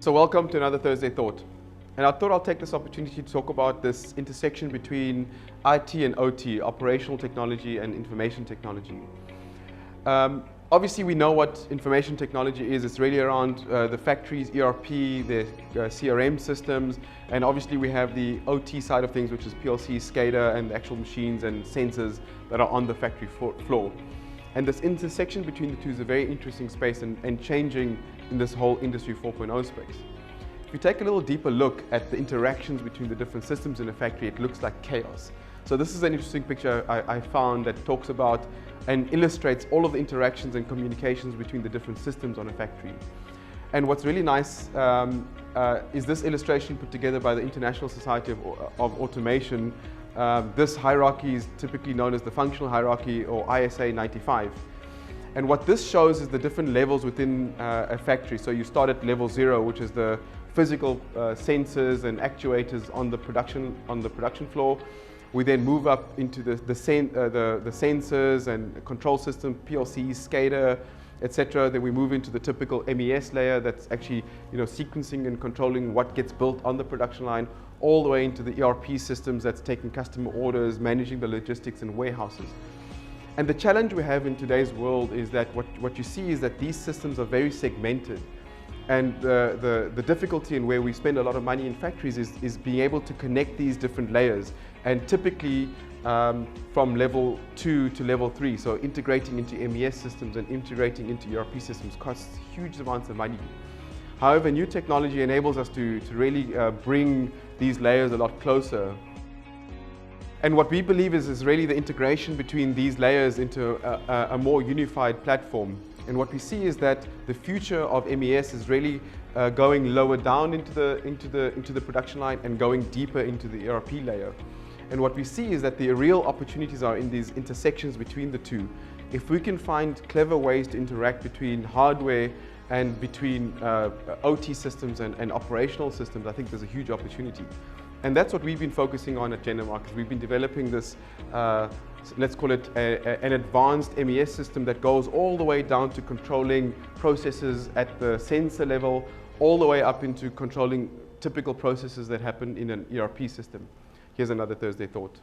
So welcome to another Thursday Thought. And I thought I'll take this opportunity to talk about this intersection between IT and OT, operational technology and information technology. Obviously we know what information technology is. It's really around the factories, ERP, the CRM systems, and obviously we have the OT side of things, which is PLC, SCADA, and the actual machines and sensors that are on the factory floor. And this intersection between the two is a very interesting space and changing in this whole Industry 4.0 space. If you take a little deeper look at the interactions between the different systems in a factory, it looks like chaos. So this is an interesting picture I found that talks about and illustrates all of the interactions and communications between the different systems on a factory. And what's really nice is this illustration put together by the International Society of Automation. This hierarchy is typically known as the functional hierarchy, or ISA 95. And what this shows is the different levels within a factory. So you start at level 0, which is the physical sensors and actuators on the production floor. We then move up into the sensors and control system, PLCs, SCADA, etc. Then we move into the typical MES layer that's actually sequencing and controlling what gets built on the production line, all the way into the ERP systems that's taking customer orders, managing the logistics and warehouses. And the challenge we have in today's world is that what you see is that these systems are very segmented. And the difficulty and where we spend a lot of money in factories is being able to connect these different layers. And typically from level 2 to level 3, so integrating into MES systems and integrating into ERP systems costs huge amounts of money. However, new technology enables us to really bring these layers a lot closer. And what we believe is really the integration between these layers into a more unified platform. And what we see is that the future of MES is really going lower down into the production line and going deeper into the ERP layer. And what we see is that the real opportunities are in these intersections between the two. If we can find clever ways to interact between hardware and between OT systems and operational systems, I think there's a huge opportunity. And that's what we've been focusing on at Jendamark. We've been developing this, let's call it an advanced MES system that goes all the way down to controlling processes at the sensor level, all the way up into controlling typical processes that happen in an ERP system. Here's another Thursday Thought.